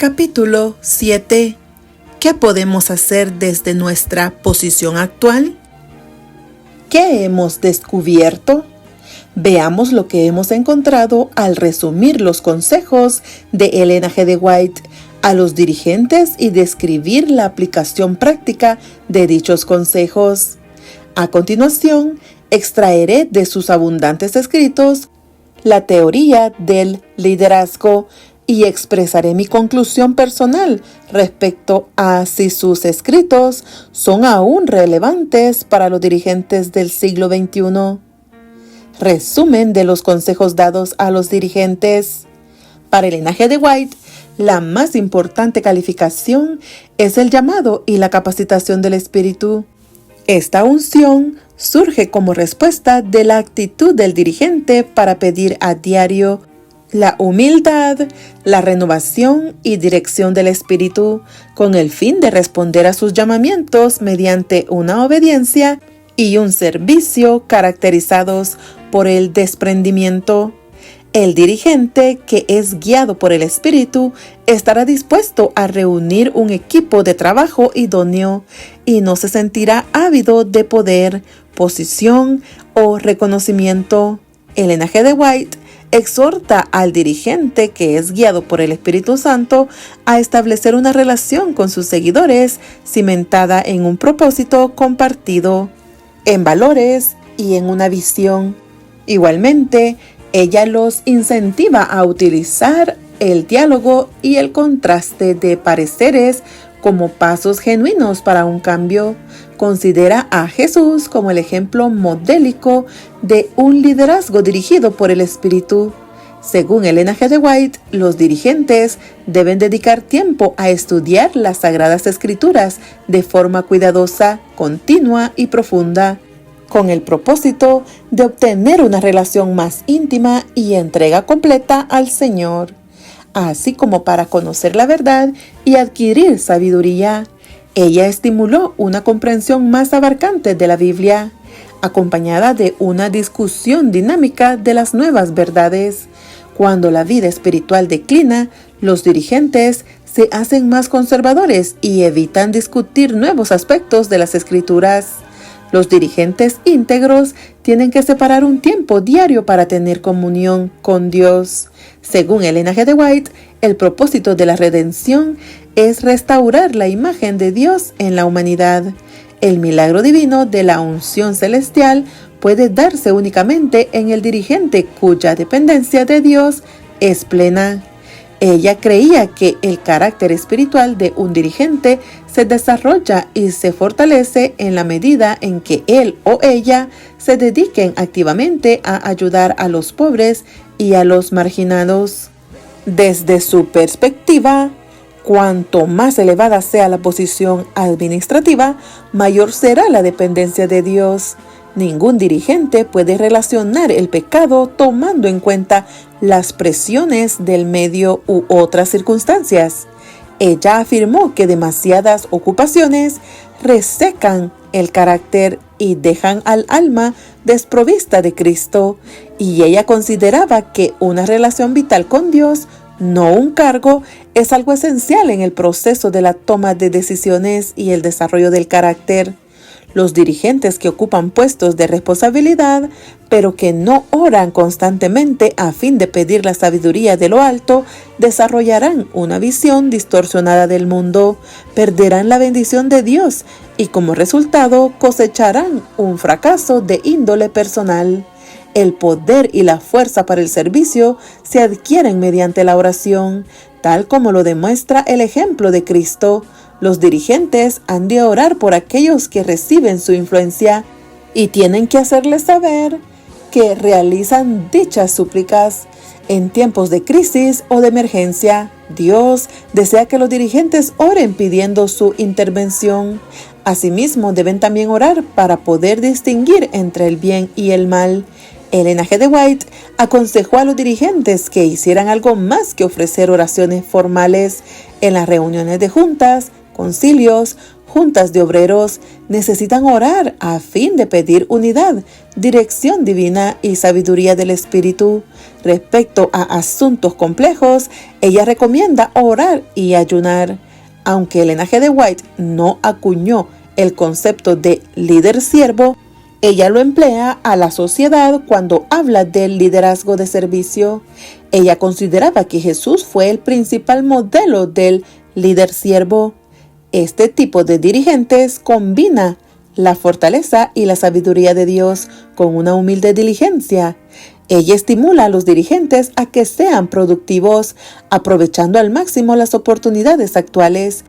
Capítulo 7. ¿Qué podemos hacer desde nuestra posición actual? ¿Qué hemos descubierto? Veamos lo que hemos encontrado al resumir los consejos de Ellen G. White a los dirigentes y describir la aplicación práctica de dichos consejos. A continuación, extraeré de sus abundantes escritos la teoría del liderazgo y expresaré mi conclusión personal respecto a si sus escritos son aún relevantes para los dirigentes del siglo XXI. Resumen de los consejos dados a los dirigentes. Para Ellen G. White, la más importante calificación es el llamado y la capacitación del Espíritu. Esta unción surge como respuesta de la actitud del dirigente para pedir a diario la humildad, la renovación y dirección del Espíritu, con el fin de responder a sus llamamientos mediante una obediencia y un servicio caracterizados por el desprendimiento. El dirigente que es guiado por el Espíritu estará dispuesto a reunir un equipo de trabajo idóneo y no se sentirá ávido de poder, posición o reconocimiento. Ellen G. White exhorta al dirigente que es guiado por el Espíritu Santo a establecer una relación con sus seguidores cimentada en un propósito compartido, en valores y en una visión. Igualmente, ella los incentiva a utilizar el diálogo y el contraste de pareceres como pasos genuinos para un cambio. Considera a Jesús como el ejemplo modélico de un liderazgo dirigido por el Espíritu. Según Ellen G. White, los dirigentes deben dedicar tiempo a estudiar las Sagradas Escrituras de forma cuidadosa, continua y profunda, con el propósito de obtener una relación más íntima y entrega completa al Señor, así como para conocer la verdad y adquirir sabiduría. Ella estimuló una comprensión más abarcante de la Biblia, acompañada de una discusión dinámica de las nuevas verdades. Cuando la vida espiritual declina, los dirigentes se hacen más conservadores y evitan discutir nuevos aspectos de las Escrituras. Los dirigentes íntegros tienen que separar un tiempo diario para tener comunión con Dios. Según Ellen G. White, el propósito de la redención es restaurar la imagen de Dios en la humanidad. El milagro divino de la unción celestial puede darse únicamente en el dirigente cuya dependencia de Dios es plena. Ella creía que el carácter espiritual de un dirigente se desarrolla y se fortalece en la medida en que él o ella se dediquen activamente a ayudar a los pobres y a los marginados. Desde su perspectiva, cuanto más elevada sea la posición administrativa, mayor será la dependencia de Dios. Ningún dirigente puede relacionar el pecado tomando en cuenta las presiones del medio u otras circunstancias. Ella afirmó que demasiadas ocupaciones resecan el carácter y dejan al alma desprovista de Cristo, y ella consideraba que una relación vital con Dios, no un cargo, es algo esencial en el proceso de la toma de decisiones y el desarrollo del carácter. Los dirigentes que ocupan puestos de responsabilidad, pero que no oran constantemente a fin de pedir la sabiduría de lo alto, desarrollarán una visión distorsionada del mundo, perderán la bendición de Dios y como resultado cosecharán un fracaso de índole personal. El poder y la fuerza para el servicio se adquieren mediante la oración, tal como lo demuestra el ejemplo de Cristo. Los dirigentes han de orar por aquellos que reciben su influencia y tienen que hacerles saber que realizan dichas súplicas. En tiempos de crisis o de emergencia, Dios desea que los dirigentes oren pidiendo su intervención. Asimismo, deben también orar para poder distinguir entre el bien y el mal. Ellen G. White aconsejó a los dirigentes que hicieran algo más que ofrecer oraciones formales en las reuniones de juntas, concilios, juntas de obreros necesitan orar a fin de pedir unidad, dirección divina y sabiduría del Espíritu. Respecto a asuntos complejos, ella recomienda orar y ayunar. Aunque Elena G. de White no acuñó el concepto de líder siervo, ella lo emplea a la sociedad cuando habla del liderazgo de servicio. Ella consideraba que Jesús fue el principal modelo del líder siervo. Este tipo de dirigentes combina la fortaleza y la sabiduría de Dios con una humilde diligencia. Ella estimula a los dirigentes a que sean productivos, aprovechando al máximo las oportunidades actuales.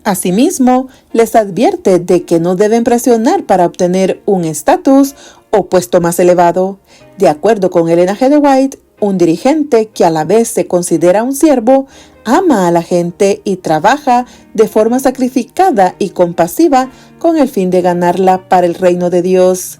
Asimismo, les advierte de que no deben presionar para obtener un estatus o puesto más elevado. De acuerdo con Elena G. de White, un dirigente que a la vez se considera un siervo, ama a la gente y trabaja de forma sacrificada y compasiva con el fin de ganarla para el reino de Dios.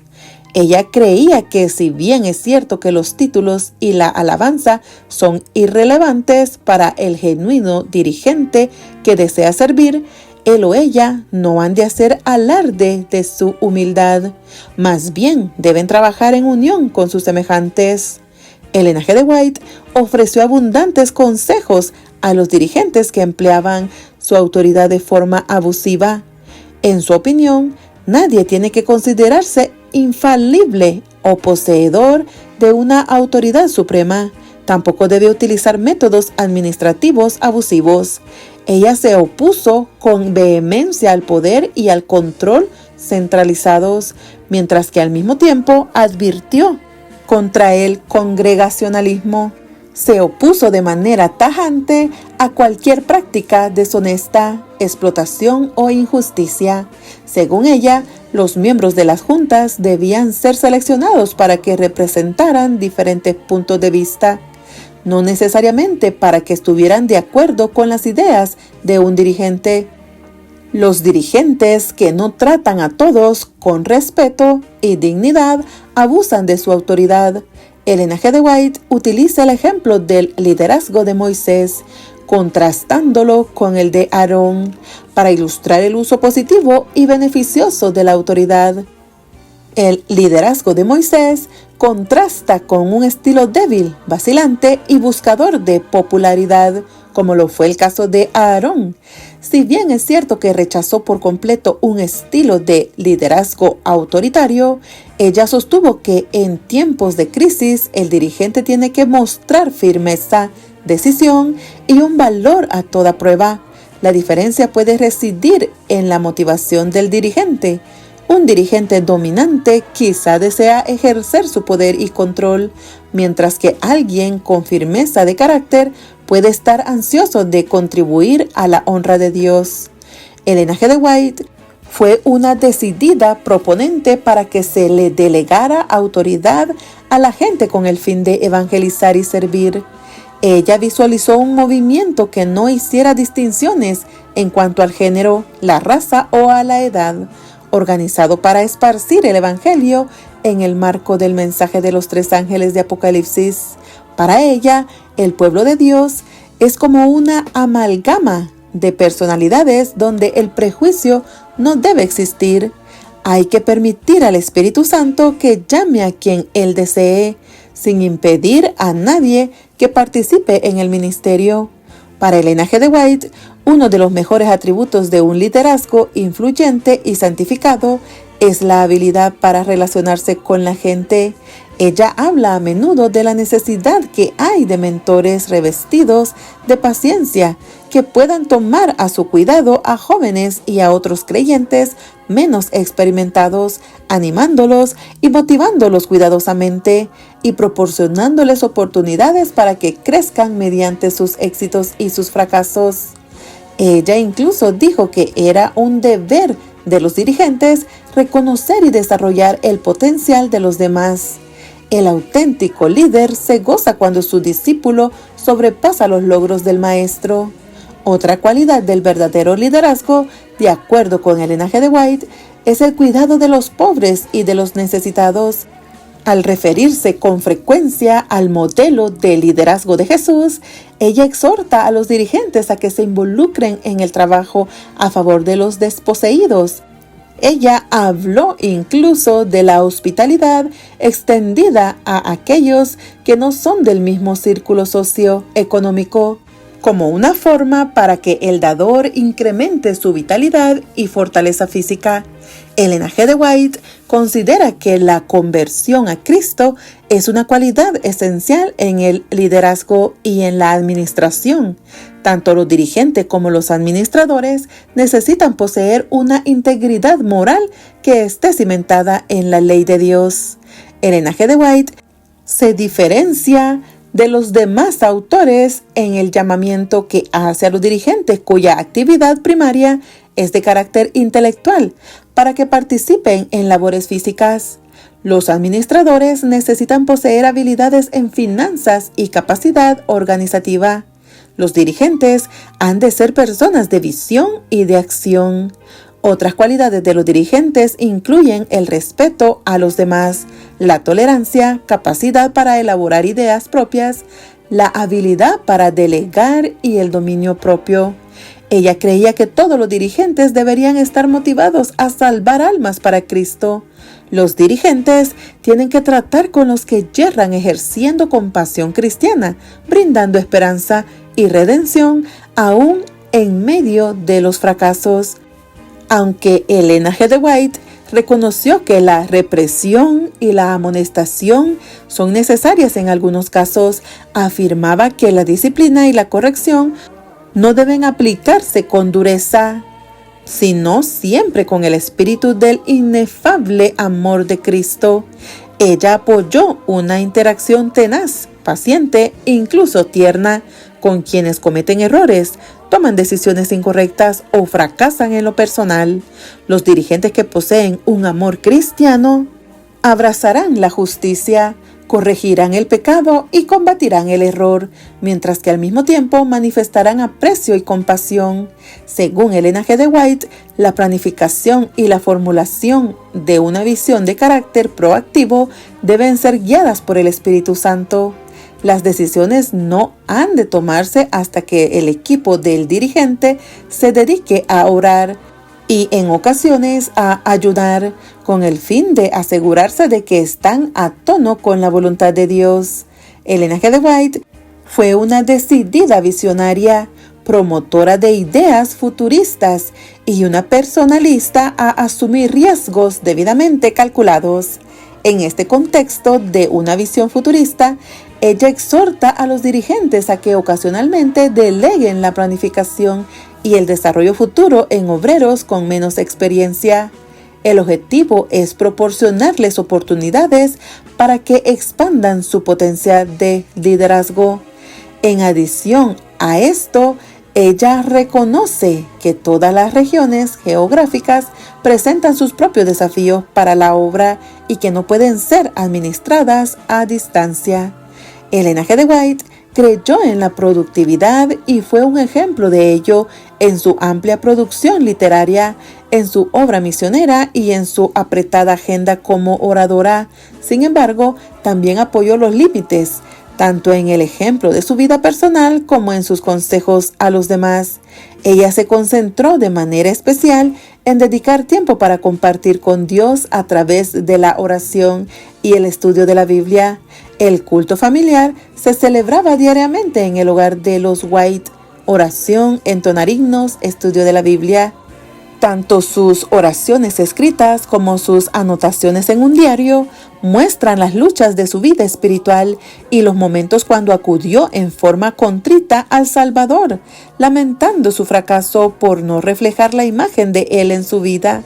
Ella creía que si bien es cierto que los títulos y la alabanza son irrelevantes para el genuino dirigente que desea servir, él o ella no han de hacer alarde de su humildad. Más bien deben trabajar en unión con sus semejantes. Elena G. de White ofreció abundantes consejos a los dirigentes que empleaban su autoridad de forma abusiva. En su opinión, nadie tiene que considerarse infalible o poseedor de una autoridad suprema. Tampoco debe utilizar métodos administrativos abusivos. Ella se opuso con vehemencia al poder y al control centralizados, mientras que al mismo tiempo advirtió contra el congregacionalismo. Se opuso de manera tajante a cualquier práctica deshonesta, explotación o injusticia. Según ella, los miembros de las juntas debían ser seleccionados para que representaran diferentes puntos de vista, no necesariamente para que estuvieran de acuerdo con las ideas de un dirigente. Los dirigentes que no tratan a todos con respeto y dignidad abusan de su autoridad. Elena G. de White utiliza el ejemplo del liderazgo de Moisés, contrastándolo con el de Aarón, para ilustrar el uso positivo y beneficioso de la autoridad. El liderazgo de Moisés contrasta con un estilo débil, vacilante y buscador de popularidad, como lo fue el caso de Aarón. Si bien es cierto que rechazó por completo un estilo de liderazgo autoritario, ella sostuvo que en tiempos de crisis el dirigente tiene que mostrar firmeza, decisión y un valor a toda prueba. La diferencia puede residir en la motivación del dirigente. Un dirigente dominante quizá desea ejercer su poder y control, mientras que alguien con firmeza de carácter puede estar ansioso de contribuir a la honra de Dios. Elena G. de White fue una decidida proponente para que se le delegara autoridad a la gente con el fin de evangelizar y servir. Ella visualizó un movimiento que no hiciera distinciones en cuanto al género, la raza o a la edad, organizado para esparcir el evangelio en el marco del mensaje de los 3 ángeles de Apocalipsis. Para ella, el pueblo de Dios es como una amalgama de personalidades donde el prejuicio no debe existir. Hay que permitir al Espíritu Santo que llame a quien Él desee, sin impedir a nadie que participe en el ministerio. Para Elena G. de White, uno de los mejores atributos de un liderazgo influyente y santificado es la habilidad para relacionarse con la gente. Ella habla a menudo de la necesidad que hay de mentores revestidos de paciencia que puedan tomar a su cuidado a jóvenes y a otros creyentes menos experimentados, animándolos y motivándolos cuidadosamente y proporcionándoles oportunidades para que crezcan mediante sus éxitos y sus fracasos. Ella incluso dijo que era un deber de los dirigentes reconocer y desarrollar el potencial de los demás. El auténtico líder se goza cuando su discípulo sobrepasa los logros del maestro. Otra cualidad del verdadero liderazgo, de acuerdo con Elena G. de White, es el cuidado de los pobres y de los necesitados. Al referirse con frecuencia al modelo de liderazgo de Jesús, ella exhorta a los dirigentes a que se involucren en el trabajo a favor de los desposeídos. Ella habló incluso de la hospitalidad extendida a aquellos que no son del mismo círculo socioeconómico, como una forma para que el dador incremente su vitalidad y fortaleza física. Ellen G. de White considera que la conversión a Cristo es una cualidad esencial en el liderazgo y en la administración. Tanto los dirigentes como los administradores necesitan poseer una integridad moral que esté cimentada en la ley de Dios. Ellen G. de White se diferencia de los demás autores en el llamamiento que hace a los dirigentes cuya actividad primaria es de carácter intelectual para que participen en labores físicas. Los administradores necesitan poseer habilidades en finanzas y capacidad organizativa. Los dirigentes han de ser personas de visión y de acción. Otras cualidades de los dirigentes incluyen el respeto a los demás, la tolerancia, capacidad para elaborar ideas propias, la habilidad para delegar y el dominio propio. Ella creía que todos los dirigentes deberían estar motivados a salvar almas para Cristo. Los dirigentes tienen que tratar con los que yerran ejerciendo compasión cristiana, brindando esperanza y redención aún en medio de los fracasos. Aunque Ellen G. de White reconoció que la represión y la amonestación son necesarias en algunos casos, afirmaba que la disciplina y la corrección no deben aplicarse con dureza, sino siempre con el espíritu del inefable amor de Cristo. Ella apoyó una interacción tenaz, paciente, incluso tierna, con quienes cometen errores, toman decisiones incorrectas o fracasan en lo personal. Los dirigentes que poseen un amor cristiano abrazarán la justicia, corregirán el pecado y combatirán el error, mientras que al mismo tiempo manifestarán aprecio y compasión. Según Ellen G. de White, la planificación y la formulación de una visión de carácter proactivo deben ser guiadas por el Espíritu Santo. Las decisiones no han de tomarse hasta que el equipo del dirigente se dedique a orar y en ocasiones a ayudar con el fin de asegurarse de que están a tono con la voluntad de Dios. Ellen G. de White fue una decidida visionaria, promotora de ideas futuristas y una personalista a asumir riesgos debidamente calculados. En este contexto de una visión futurista, ella exhorta a los dirigentes a que ocasionalmente deleguen la planificación y el desarrollo futuro en obreros con menos experiencia. El objetivo es proporcionarles oportunidades para que expandan su potencial de liderazgo. En adición a esto, ella reconoce que todas las regiones geográficas presentan sus propios desafíos para la obra y que no pueden ser administradas a distancia. Ellen G. de White creyó en la productividad y fue un ejemplo de ello en su amplia producción literaria, en su obra misionera y en su apretada agenda como oradora. Sin embargo, también apoyó los límites, tanto en el ejemplo de su vida personal como en sus consejos a los demás. Ella se concentró de manera especial en dedicar tiempo para compartir con Dios a través de la oración y el estudio de la Biblia. El culto familiar se celebraba diariamente en el hogar de los White. Oración, entonar himnos, estudio de la Biblia. Tanto sus oraciones escritas como sus anotaciones en un diario muestran las luchas de su vida espiritual y los momentos cuando acudió en forma contrita al Salvador, lamentando su fracaso por no reflejar la imagen de Él en su vida.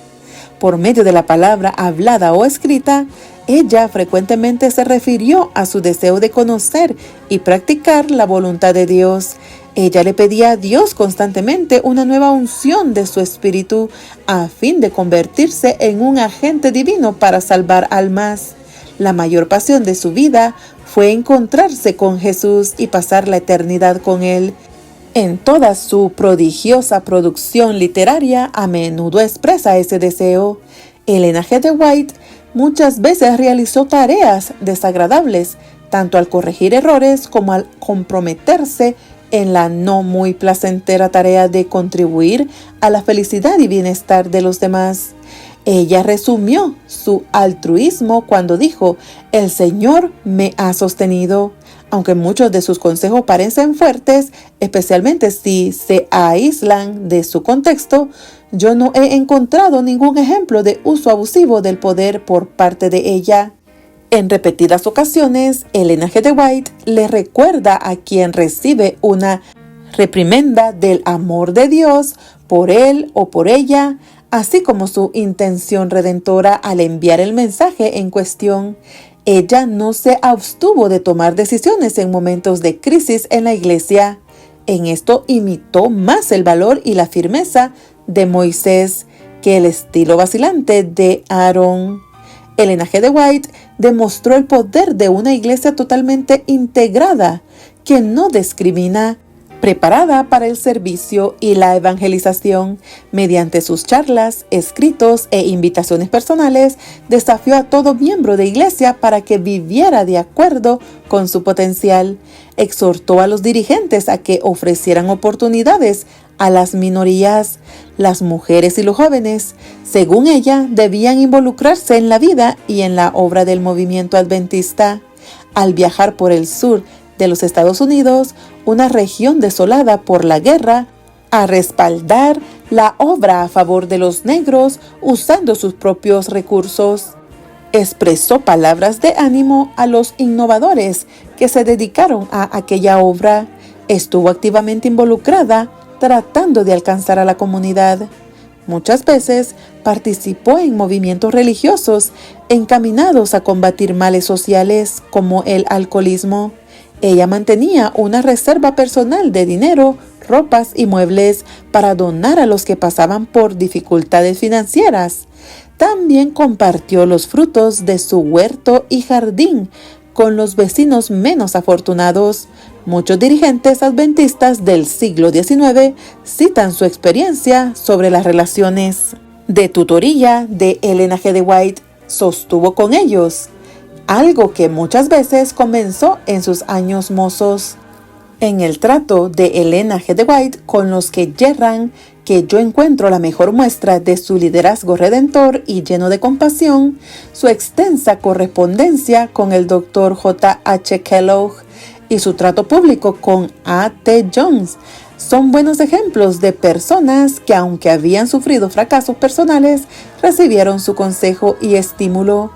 Por medio de la palabra hablada o escrita, ella frecuentemente se refirió a su deseo de conocer y practicar la voluntad de Dios. Ella le pedía a Dios constantemente una nueva unción de su espíritu a fin de convertirse en un agente divino para salvar almas. La mayor pasión de su vida fue encontrarse con Jesús y pasar la eternidad con Él. En toda su prodigiosa producción literaria a menudo expresa ese deseo. Elena G. de White muchas veces realizó tareas desagradables, tanto al corregir errores como al comprometerse en la no muy placentera tarea de contribuir a la felicidad y bienestar de los demás. Ella resumió su altruismo cuando dijo: "El Señor me ha sostenido". Aunque muchos de sus consejos parecen fuertes, especialmente si se aíslan de su contexto, yo no he encontrado ningún ejemplo de uso abusivo del poder por parte de ella. En repetidas ocasiones, Elena G. de White le recuerda a quien recibe una reprimenda del amor de Dios por él o por ella, así como su intención redentora al enviar el mensaje en cuestión. Ella no se abstuvo de tomar decisiones en momentos de crisis en la iglesia. En esto imitó más el valor y la firmeza de Moisés que el estilo vacilante de Aarón. Elena G. de White demostró el poder de una iglesia totalmente integrada, que no discrimina, preparada para el servicio y la evangelización. Mediante sus charlas, escritos e invitaciones personales, desafió a todo miembro de iglesia para que viviera de acuerdo con su potencial. Exhortó a los dirigentes a que ofrecieran oportunidades a las minorías. Las mujeres y los jóvenes, según ella, debían involucrarse en la vida y en la obra del movimiento adventista. Al viajar por el sur de los Estados Unidos, una región desolada por la guerra, a respaldar la obra a favor de los negros usando sus propios recursos. Expresó palabras de ánimo a los innovadores que se dedicaron a aquella obra. Estuvo activamente involucrada tratando de alcanzar a la comunidad. Muchas veces participó en movimientos religiosos encaminados a combatir males sociales como el alcoholismo. Ella mantenía una reserva personal de dinero, ropas y muebles para donar a los que pasaban por dificultades financieras. También compartió los frutos de su huerto y jardín con los vecinos menos afortunados. Muchos dirigentes adventistas del siglo XIX citan su experiencia sobre las relaciones de tutoría de Elena G. de White. Sostuvo con ellos, algo que muchas veces comenzó en sus años mozos. En el trato de Elena G. de White con los que yerran, que yo encuentro la mejor muestra de su liderazgo redentor y lleno de compasión, su extensa correspondencia con el Dr. J. H. Kellogg y su trato público con A. T. Jones son buenos ejemplos de personas que, aunque habían sufrido fracasos personales, recibieron su consejo y estímulo.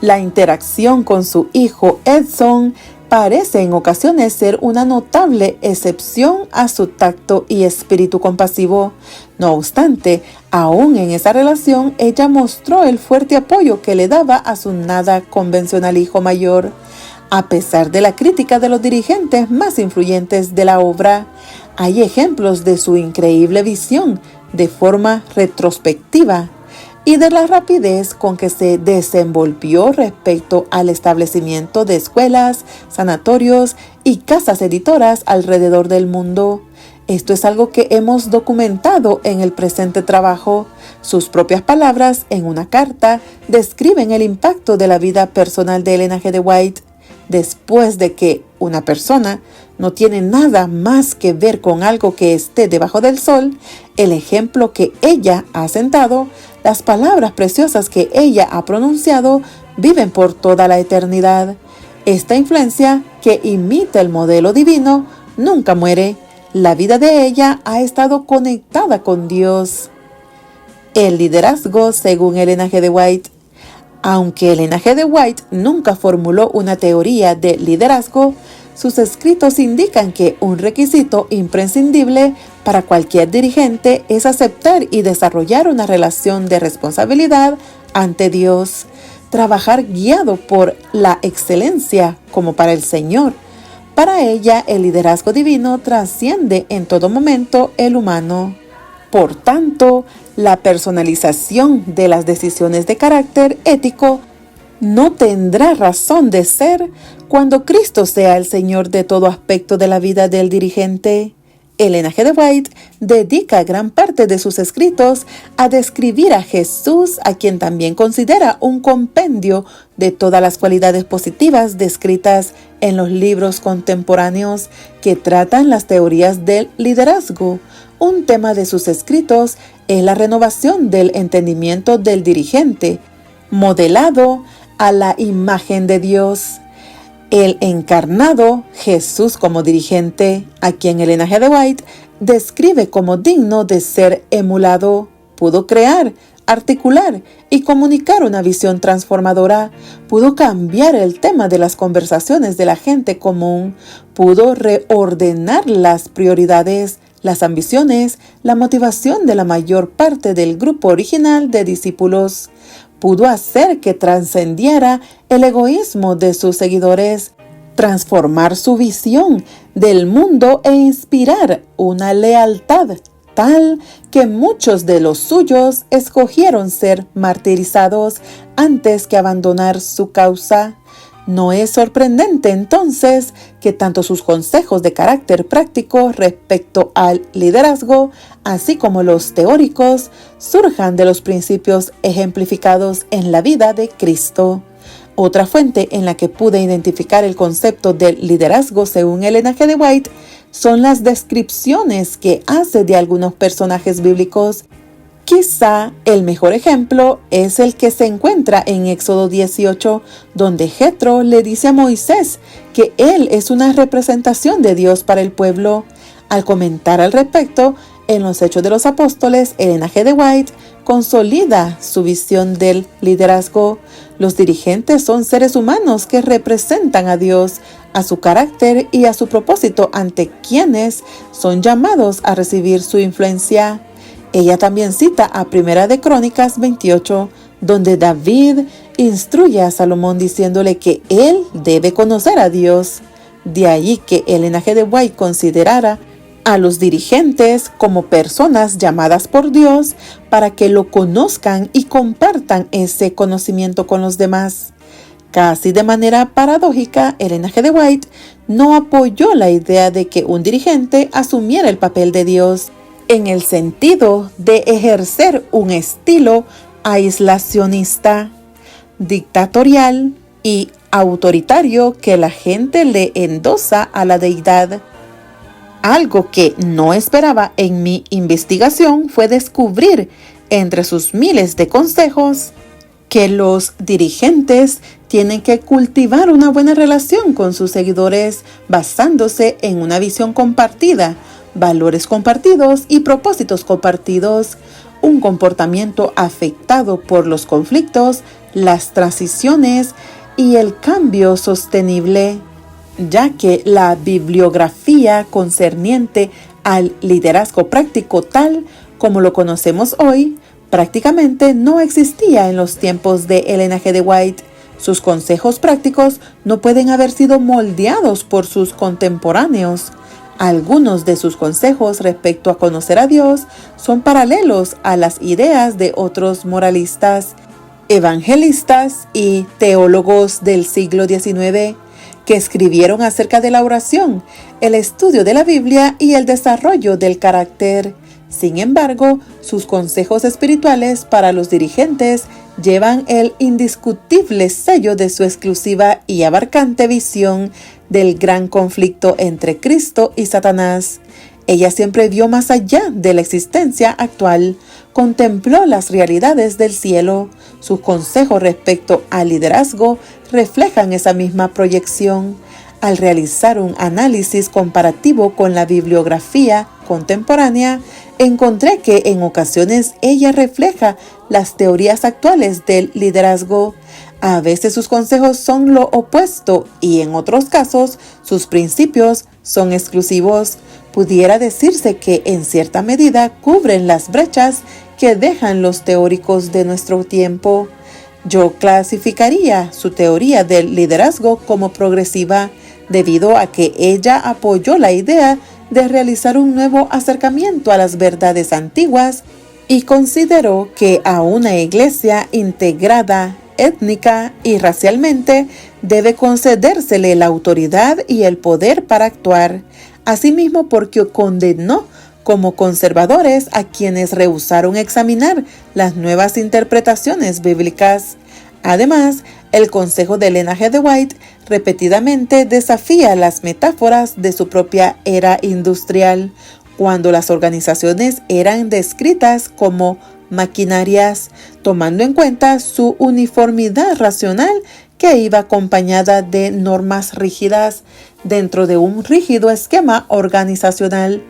La interacción con su hijo Edson parece en ocasiones ser una notable excepción a su tacto y espíritu compasivo. No obstante, aún en esa relación, ella mostró el fuerte apoyo que le daba a su nada convencional hijo mayor. A pesar de la crítica de los dirigentes más influyentes de la obra, hay ejemplos de su increíble visión de forma retrospectiva y de la rapidez con que se desenvolvió respecto al establecimiento de escuelas, sanatorios y casas editoras alrededor del mundo. Esto es algo que hemos documentado en el presente trabajo. Sus propias palabras en una carta describen el impacto de la vida personal de Elena G. de White. Después de que una persona no tiene nada más que ver con algo que esté debajo del sol, el ejemplo que ella ha sentado, las palabras preciosas que ella ha pronunciado, viven por toda la eternidad. Esta influencia, que imita el modelo divino, nunca muere. La vida de ella ha estado conectada con Dios. El liderazgo según Elena G. de White. Aunque Elena G. de White nunca formuló una teoría de liderazgo, sus escritos indican que un requisito imprescindible para cualquier dirigente es aceptar y desarrollar una relación de responsabilidad ante Dios, trabajar guiado por la excelencia como para el Señor. Para ella, el liderazgo divino trasciende en todo momento el humano. Por tanto, la personalización de las decisiones de carácter ético no tendrá razón de ser cuando Cristo sea el Señor de todo aspecto de la vida del dirigente. Elena G. de White dedica gran parte de sus escritos a describir a Jesús, a quien también considera un compendio de todas las cualidades positivas descritas en los libros contemporáneos que tratan las teorías del liderazgo. Un tema de sus escritos es la renovación del entendimiento del dirigente, modelado a la imagen de Dios. El encarnado Jesús como dirigente, a quien Elena G. de White describe como digno de ser emulado, pudo crear, articular y comunicar una visión transformadora, pudo cambiar el tema de las conversaciones de la gente común, pudo reordenar las prioridades, las ambiciones, la motivación de la mayor parte del grupo original de discípulos. Pudo hacer que trascendiera el egoísmo de sus seguidores, transformar su visión del mundo e inspirar una lealtad tal que muchos de los suyos escogieron ser martirizados antes que abandonar su causa. No es sorprendente entonces que tanto sus consejos de carácter práctico respecto al liderazgo, así como los teóricos, surjan de los principios ejemplificados en la vida de Cristo. Otra fuente en la que pude identificar el concepto del liderazgo según Elena G. de White son las descripciones que hace de algunos personajes bíblicos. Quizá el mejor ejemplo es el que se encuentra en Éxodo 18, donde Jetro le dice a Moisés que él es una representación de Dios para el pueblo. Al comentar al respecto, en los Hechos de los Apóstoles, Elena G. de White consolida su visión del liderazgo. Los dirigentes son seres humanos que representan a Dios, a su carácter y a su propósito, ante quienes son llamados a recibir su influencia. Ella también cita a Primera de Crónicas 28, donde David instruye a Salomón diciéndole que él debe conocer a Dios. De ahí que Elena G. de White considerara a los dirigentes como personas llamadas por Dios para que lo conozcan y compartan ese conocimiento con los demás. Casi de manera paradójica, Elena G. de White no apoyó la idea de que un dirigente asumiera el papel de Dios, en el sentido de ejercer un estilo aislacionista, dictatorial y autoritario que la gente le endosa a la deidad. Algo que no esperaba en mi investigación fue descubrir, entre sus miles de consejos, que los dirigentes tienen que cultivar una buena relación con sus seguidores basándose en una visión compartida, valores compartidos y propósitos compartidos, un comportamiento afectado por los conflictos, las transiciones y el cambio sostenible, ya que la bibliografía concerniente al liderazgo práctico tal como lo conocemos hoy prácticamente no existía en los tiempos de Elena G. de White. Sus consejos prácticos no pueden haber sido moldeados por sus contemporáneos. Algunos de sus consejos respecto a conocer a Dios son paralelos a las ideas de otros moralistas, evangelistas y teólogos del siglo XIX que escribieron acerca de la oración, el estudio de la Biblia y el desarrollo del carácter. Sin embargo, sus consejos espirituales para los dirigentes llevan el indiscutible sello de su exclusiva y abarcante visión del gran conflicto entre Cristo y Satanás. Ella siempre vio más allá de la existencia actual, contempló las realidades del cielo. Sus consejos respecto al liderazgo reflejan esa misma proyección. Al realizar un análisis comparativo con la bibliografía contemporánea, encontré que en ocasiones ella refleja las teorías actuales del liderazgo. A veces sus consejos son lo opuesto y en otros casos sus principios son exclusivos. Pudiera decirse que en cierta medida cubren las brechas que dejan los teóricos de nuestro tiempo. Yo clasificaría su teoría del liderazgo como progresiva, debido a que ella apoyó la idea de realizar un nuevo acercamiento a las verdades antiguas y consideró que a una iglesia integrada étnica y racialmente debe concedérsele la autoridad y el poder para actuar. Asimismo, porque condenó como conservadores a quienes rehusaron examinar las nuevas interpretaciones bíblicas. Además, el Consejo de Ellen G. White repetidamente desafía las metáforas de su propia era industrial, cuando las organizaciones eran descritas como maquinarias, tomando en cuenta su uniformidad racional que iba acompañada de normas rígidas dentro de un rígido esquema organizacional.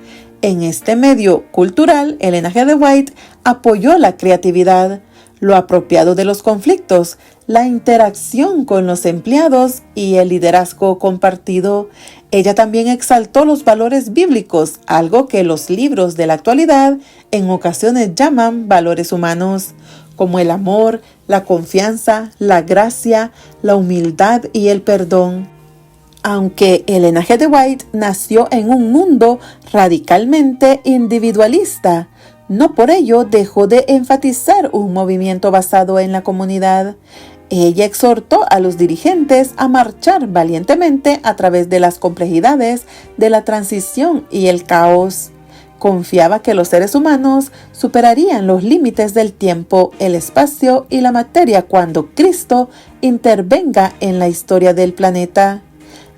En este medio cultural, Ellen G. White apoyó la creatividad, lo apropiado de los conflictos, la interacción con los empleados y el liderazgo compartido. Ella también exaltó los valores bíblicos, algo que los libros de la actualidad en ocasiones llaman valores humanos, como el amor, la confianza, la gracia, la humildad y el perdón. Aunque Ellen G. White nació en un mundo radicalmente individualista, no por ello dejó de enfatizar un movimiento basado en la comunidad. Ella exhortó a los dirigentes a marchar valientemente a través de las complejidades de la transición y el caos. Confiaba que los seres humanos superarían los límites del tiempo, el espacio y la materia cuando Cristo intervenga en la historia del planeta.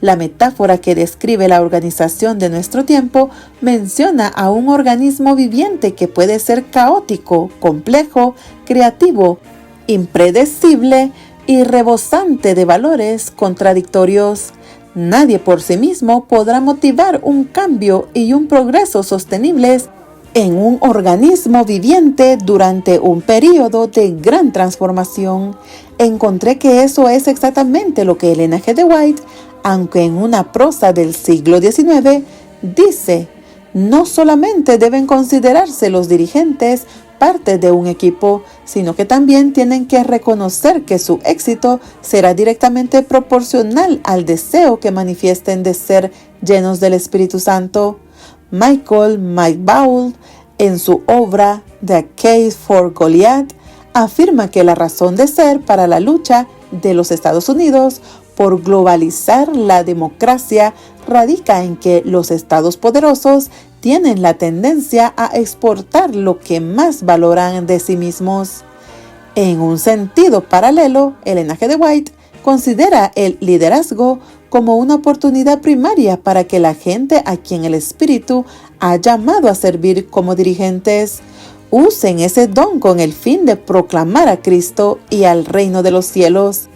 La metáfora que describe la organización de nuestro tiempo menciona a un organismo viviente que puede ser caótico, complejo, creativo, impredecible y rebosante de valores contradictorios. Nadie por sí mismo podrá motivar un cambio y un progreso sostenibles en un organismo viviente durante un periodo de gran transformación. Encontré que eso es exactamente lo que Ellen G. White, aunque en una prosa del siglo XIX, dice: no solamente deben considerarse los dirigentes parte de un equipo, sino que también tienen que reconocer que su éxito será directamente proporcional al deseo que manifiesten de ser llenos del Espíritu Santo. Michael McBaul, en su obra The Case for Goliath, afirma que la razón de ser para la lucha de los Estados Unidos por globalizar la democracia radica en que los estados poderosos tienen la tendencia a exportar lo que más valoran de sí mismos. En un sentido paralelo, Ellen G. White considera el liderazgo como una oportunidad primaria para que la gente a quien el Espíritu ha llamado a servir como dirigentes usen ese don con el fin de proclamar a Cristo y al reino de los cielos.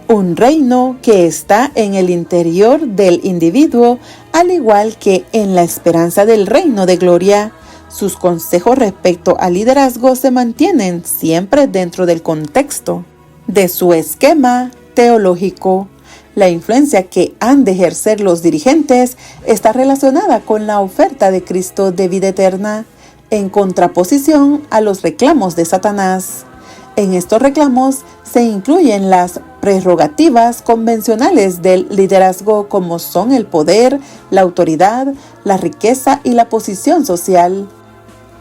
Un reino que está en el interior del individuo, al igual que en la esperanza del reino de gloria. Sus consejos respecto al liderazgo se mantienen siempre dentro del contexto de su esquema teológico. La influencia que han de ejercer los dirigentes está relacionada con la oferta de Cristo de vida eterna, en contraposición a los reclamos de Satanás. En estos reclamos se incluyen las prerrogativas convencionales del liderazgo, como son el poder, la autoridad, la riqueza y la posición social.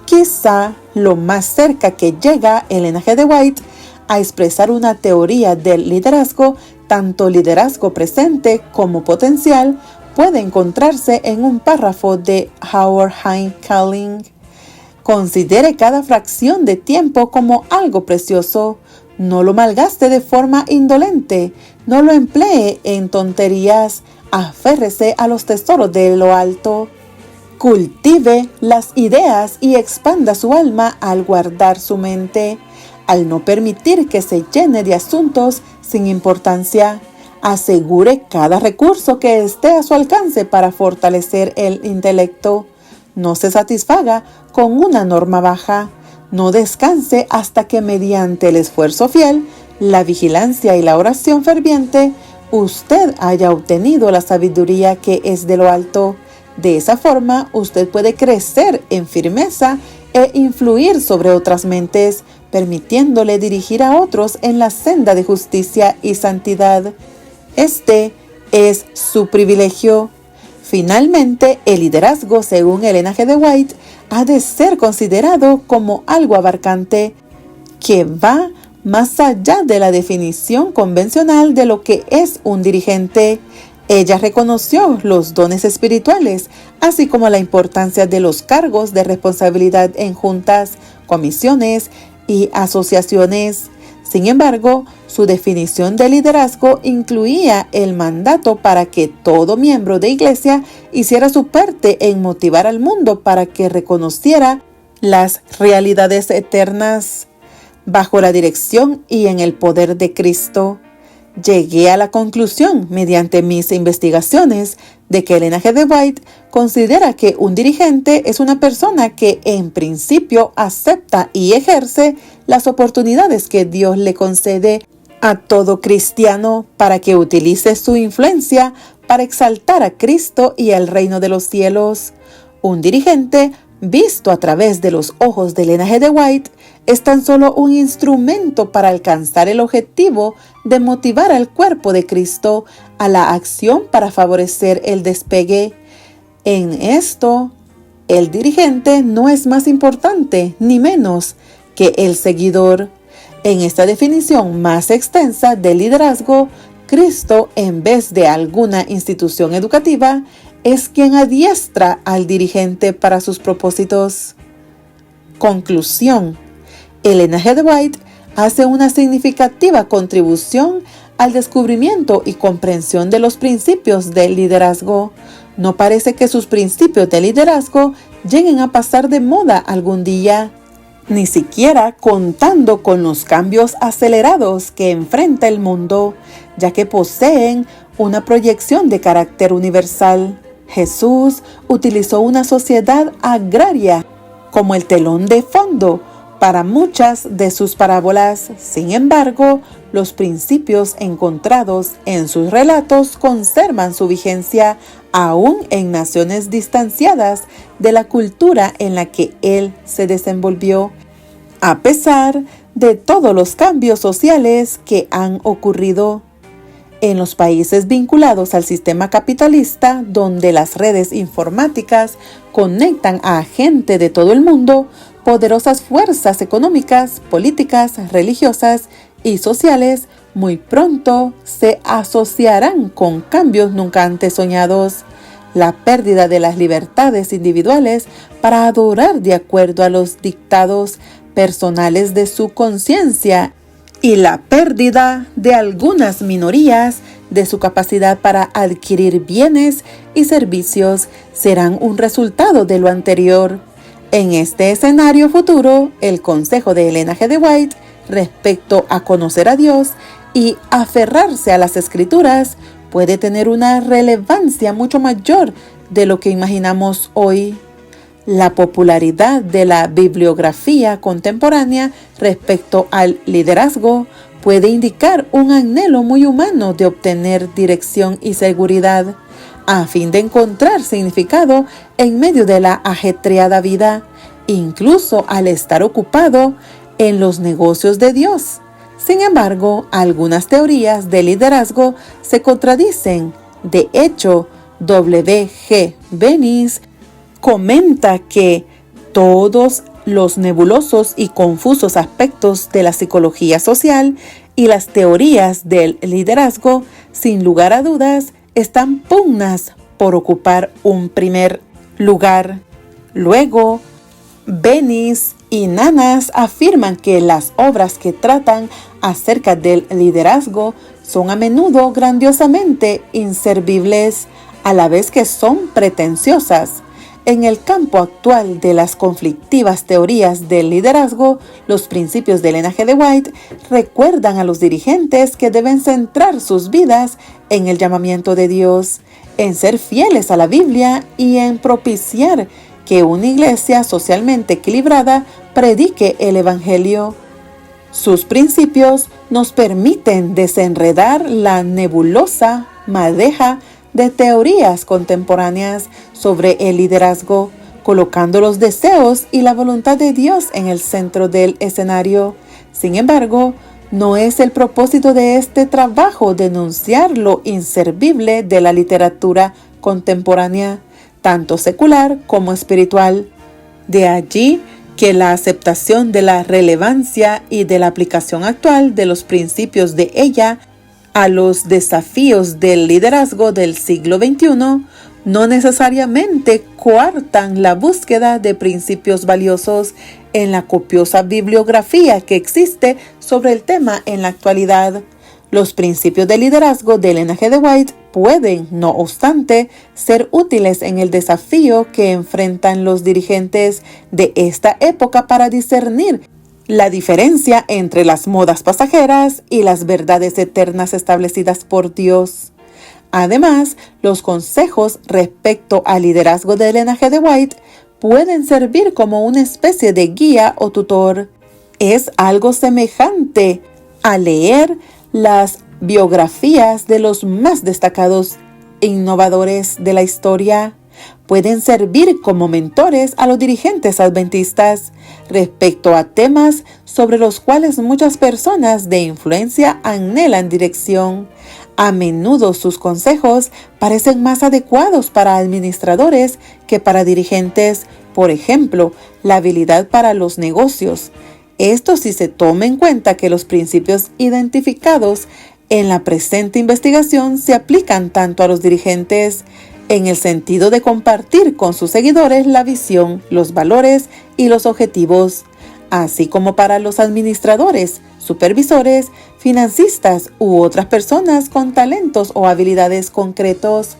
Quizá lo más cerca que llega Ellen G. White a expresar una teoría del liderazgo, tanto liderazgo presente como potencial, puede encontrarse en un párrafo de Howard Hein Calling. Considere cada fracción de tiempo como algo precioso. No lo malgaste de forma indolente. No lo emplee en tonterías. Aférrese a los tesoros de lo alto. Cultive las ideas y expanda su alma al guardar su mente, al no permitir que se llene de asuntos sin importancia. Asegure cada recurso que esté a su alcance para fortalecer el intelecto. No se satisfaga con una norma baja. No descanse hasta que mediante el esfuerzo fiel, la vigilancia y la oración ferviente, usted haya obtenido la sabiduría que es de lo alto. De esa forma, usted puede crecer en firmeza e influir sobre otras mentes, permitiéndole dirigir a otros en la senda de justicia y santidad. Este es su privilegio. Finalmente, el liderazgo, según Ellen G. White, ha de ser considerado como algo abarcante, que va más allá de la definición convencional de lo que es un dirigente. Ella reconoció los dones espirituales, así como la importancia de los cargos de responsabilidad en juntas, comisiones y asociaciones. Sin embargo, su definición de liderazgo incluía el mandato para que todo miembro de iglesia hiciera su parte en motivar al mundo para que reconociera las realidades eternas. Bajo la dirección y en el poder de Cristo, llegué a la conclusión, mediante mis investigaciones, de que Elena G. de White considera que un dirigente es una persona que en principio acepta y ejerce las oportunidades que Dios le concede a todo cristiano para que utilice su influencia para exaltar a Cristo y al reino de los cielos. Un dirigente, visto a través de los ojos de Elena G. de White, es tan solo un instrumento para alcanzar el objetivo de motivar al cuerpo de Cristo a la acción para favorecer el despegue. En esto, el dirigente no es más importante ni menos que el seguidor. En esta definición más extensa de liderazgo, Cristo, en vez de alguna institución educativa, es quien adiestra al dirigente para sus propósitos. Conclusión. Elena G. de White hace una significativa contribución al descubrimiento y comprensión de los principios del liderazgo. No parece que sus principios de liderazgo lleguen a pasar de moda algún día, ni siquiera contando con los cambios acelerados que enfrenta el mundo, ya que poseen una proyección de carácter universal. Jesús utilizó una sociedad agraria como el telón de fondo para muchas de sus parábolas. Sin embargo, los principios encontrados en sus relatos conservan su vigencia aún en naciones distanciadas de la cultura en la que él se desenvolvió, a pesar de todos los cambios sociales que han ocurrido. En los países vinculados al sistema capitalista, donde las redes informáticas conectan a gente de todo el mundo, poderosas fuerzas económicas, políticas, religiosas y sociales muy pronto se asociarán con cambios nunca antes soñados. La pérdida de las libertades individuales para adorar de acuerdo a los dictados personales de su conciencia y la pérdida de algunas minorías de su capacidad para adquirir bienes y servicios serán un resultado de lo anterior. En este escenario futuro, el consejo de Elena G. de White respecto a conocer a Dios y aferrarse a las Escrituras puede tener una relevancia mucho mayor de lo que imaginamos hoy. La popularidad de la bibliografía contemporánea respecto al liderazgo puede indicar un anhelo muy humano de obtener dirección y seguridad, a fin de encontrar significado en medio de la ajetreada vida, incluso al estar ocupado en los negocios de Dios. Sin embargo, algunas teorías de liderazgo se contradicen. De hecho, W. G. Bennis comenta que todos los nebulosos y confusos aspectos de la psicología social y las teorías del liderazgo, sin lugar a dudas, están pugnas por ocupar un primer lugar. Luego, Bennis y Nanas afirman que las obras que tratan acerca del liderazgo son a menudo grandiosamente inservibles, a la vez que son pretenciosas. En el campo actual de las conflictivas teorías del liderazgo, los principios de Elena G. de White recuerdan a los dirigentes que deben centrar sus vidas en el llamamiento de Dios, en ser fieles a la Biblia y en propiciar que una iglesia socialmente equilibrada predique el Evangelio. Sus principios nos permiten desenredar la nebulosa madeja de teorías contemporáneas sobre el liderazgo, colocando los deseos y la voluntad de Dios en el centro del escenario. Sin embargo, no es el propósito de este trabajo denunciar lo inservible de la literatura contemporánea, tanto secular como espiritual. De allí que la aceptación de la relevancia y de la aplicación actual de los principios de ella a los desafíos del liderazgo del siglo XXI, no necesariamente coartan la búsqueda de principios valiosos en la copiosa bibliografía que existe sobre el tema en la actualidad. Los principios de liderazgo de Ellen G. White pueden, no obstante, ser útiles en el desafío que enfrentan los dirigentes de esta época para discernir la diferencia entre las modas pasajeras y las verdades eternas establecidas por Dios. Además, los consejos respecto al liderazgo de Ellen G. White pueden servir como una especie de guía o tutor. Es algo semejante a leer las biografías de los más destacados innovadores de la historia. Pueden servir como mentores a los dirigentes adventistas respecto a temas sobre los cuales muchas personas de influencia anhelan dirección. A menudo sus consejos parecen más adecuados para administradores que para dirigentes. Por ejemplo, la habilidad para los negocios. Esto si se toma en cuenta que los principios identificados en la presente investigación se aplican tanto a los dirigentes en el sentido de compartir con sus seguidores la visión, los valores y los objetivos, así como para los administradores, supervisores, financistas u otras personas con talentos o habilidades concretos.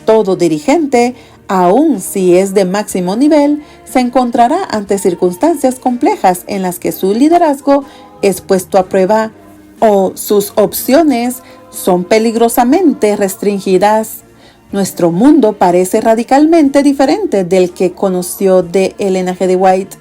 Todo dirigente, aun si es de máximo nivel, se encontrará ante circunstancias complejas en las que su liderazgo es puesto a prueba o sus opciones son peligrosamente restringidas. Nuestro mundo parece radicalmente diferente del que conoció de Ellen G. White,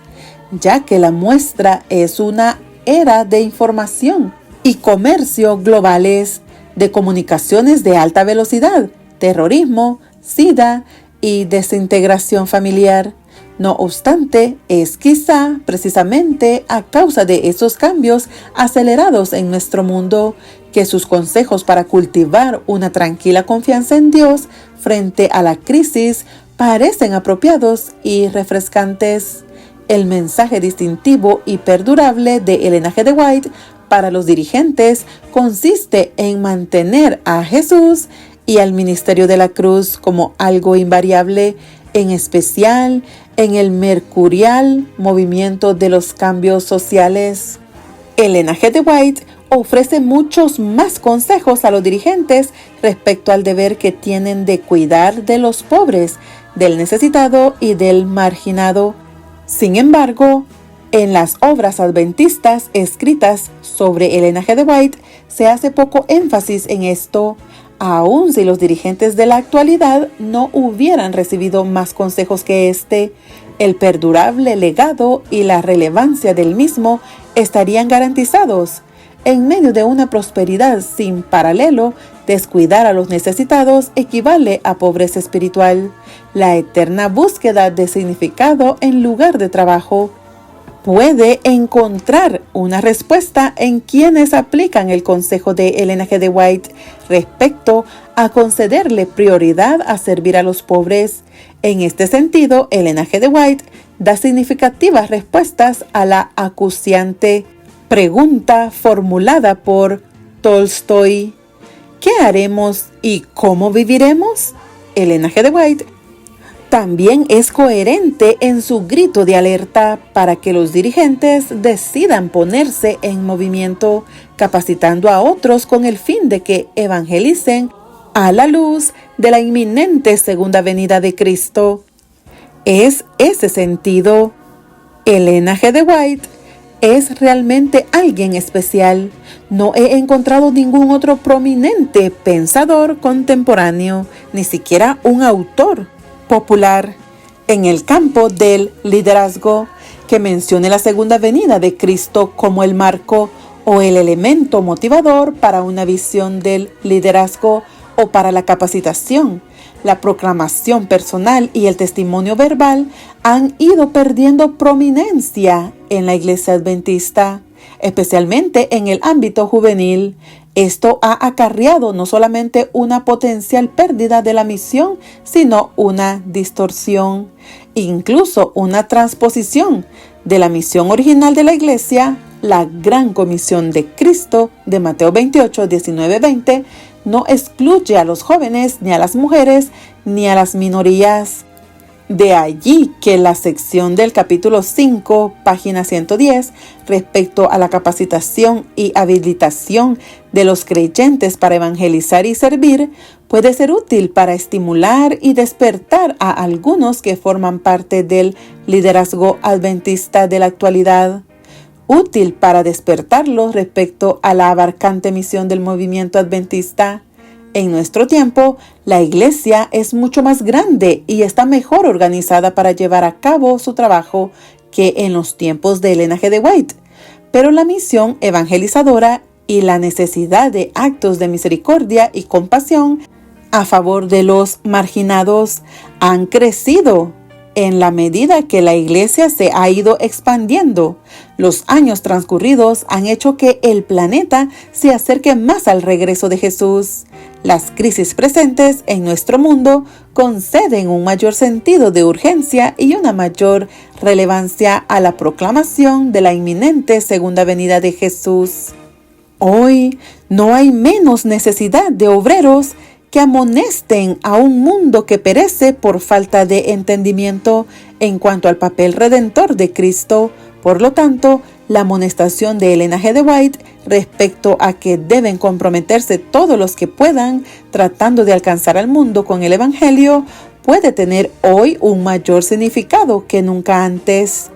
ya que la muestra es una era de información y comercio globales, de comunicaciones de alta velocidad, terrorismo, SIDA y desintegración familiar. No obstante, es quizá precisamente a causa de esos cambios acelerados en nuestro mundo que sus consejos para cultivar una tranquila confianza en Dios frente a la crisis parecen apropiados y refrescantes. El mensaje distintivo y perdurable de Ellen G. White para los dirigentes consiste en mantener a Jesús y al ministerio de la cruz como algo invariable, en especial en el mercurial movimiento de los cambios sociales. Ellen G. White ofrece muchos más consejos a los dirigentes respecto al deber que tienen de cuidar de los pobres, del necesitado y del marginado. Sin embargo, en las obras adventistas escritas sobre Ellen G. White se hace poco énfasis en esto, aun si los dirigentes de la actualidad no hubieran recibido más consejos que este. El perdurable legado y la relevancia del mismo estarían garantizados. En medio de una prosperidad sin paralelo, descuidar a los necesitados equivale a pobreza espiritual, la eterna búsqueda de significado en lugar de trabajo. Puede encontrar una respuesta en quienes aplican el consejo de Ellen G. White respecto a concederle prioridad a servir a los pobres. En este sentido, Ellen G. White da significativas respuestas a la acuciante pregunta formulada por Tolstoy: ¿qué haremos y cómo viviremos? Ellen G. White también es coherente en su grito de alerta para que los dirigentes decidan ponerse en movimiento, capacitando a otros con el fin de que evangelicen a la luz de la inminente segunda venida de Cristo. Es ese sentido. Ellen G. White es realmente alguien especial. No he encontrado ningún otro prominente pensador contemporáneo, ni siquiera un autor popular en el campo del liderazgo que mencione la segunda venida de Cristo como el marco o el elemento motivador para una visión del liderazgo o para la capacitación. La proclamación personal y el testimonio verbal han ido perdiendo prominencia en la Iglesia Adventista, especialmente en el ámbito juvenil. Esto ha acarreado no solamente una potencial pérdida de la misión, sino una distorsión, incluso una transposición de la misión original de la Iglesia, la gran comisión de Cristo de Mateo 28, 19, 20 no excluye a los jóvenes, ni a las mujeres, ni a las minorías. De allí que la sección del capítulo 5, página 110, respecto a la capacitación y habilitación de los creyentes para evangelizar y servir, puede ser útil para estimular y despertar a algunos que forman parte del liderazgo adventista de la actualidad. Útil para despertarlos respecto a la abarcante misión del movimiento adventista. En nuestro tiempo, la Iglesia es mucho más grande y está mejor organizada para llevar a cabo su trabajo que en los tiempos de Ellen G. White. Pero la misión evangelizadora y la necesidad de actos de misericordia y compasión a favor de los marginados han crecido en la medida que la Iglesia se ha ido expandiendo. Los años transcurridos han hecho que el planeta se acerque más al regreso de Jesús. Las crisis presentes en nuestro mundo conceden un mayor sentido de urgencia y una mayor relevancia a la proclamación de la inminente segunda venida de Jesús. Hoy no hay menos necesidad de obreros que amonesten a un mundo que perece por falta de entendimiento en cuanto al papel redentor de Cristo. Por lo tanto, la amonestación de Ellen G. White respecto a que deben comprometerse todos los que puedan tratando de alcanzar al mundo con el Evangelio puede tener hoy un mayor significado que nunca antes.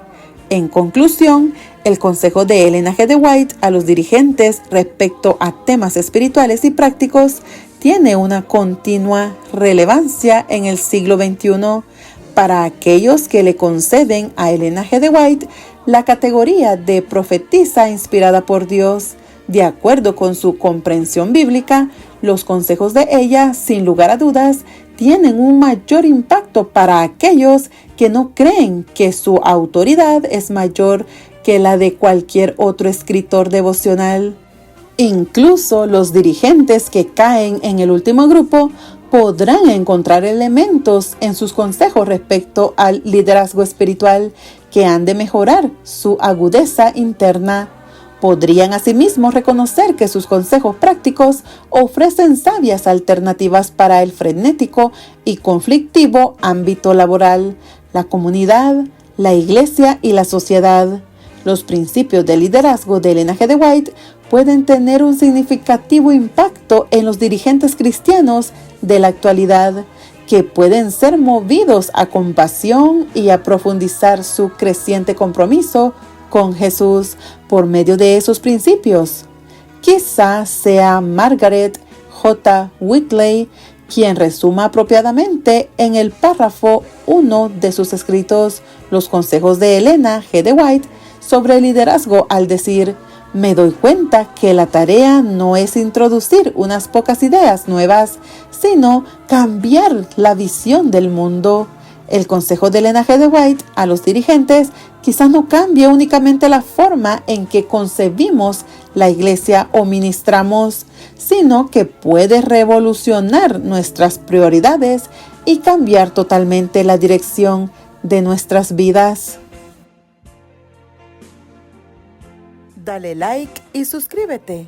En conclusión, el consejo de Ellen G. White a los dirigentes respecto a temas espirituales y prácticos tiene una continua relevancia en el siglo XXI para aquellos que le conceden a Ellen G. White la categoría de profetisa inspirada por Dios. De acuerdo con su comprensión bíblica, los consejos de ella, sin lugar a dudas, tienen un mayor impacto para aquellos que no creen que su autoridad es mayor que la de cualquier otro escritor devocional. Incluso los dirigentes que caen en el último grupo podrán encontrar elementos en sus consejos respecto al liderazgo espiritual que han de mejorar su agudeza interna. Podrían asimismo reconocer que sus consejos prácticos ofrecen sabias alternativas para el frenético y conflictivo ámbito laboral, la comunidad, la iglesia y la sociedad. Los principios de liderazgo de Ellen G. White pueden tener un significativo impacto en los dirigentes cristianos de la actualidad, que pueden ser movidos a compasión y a profundizar su creciente compromiso con Jesús por medio de esos principios. Quizá sea Margaret J. Whitley quien resuma apropiadamente en el párrafo 1 de sus escritos los consejos de Ellen G. White sobre el liderazgo al decir: me doy cuenta que la tarea no es introducir unas pocas ideas nuevas, sino cambiar la visión del mundo. El consejo de Ellen G. White a los dirigentes quizás no cambie únicamente la forma en que concebimos la iglesia o ministramos, sino que puede revolucionar nuestras prioridades y cambiar totalmente la dirección de nuestras vidas. Dale like y suscríbete.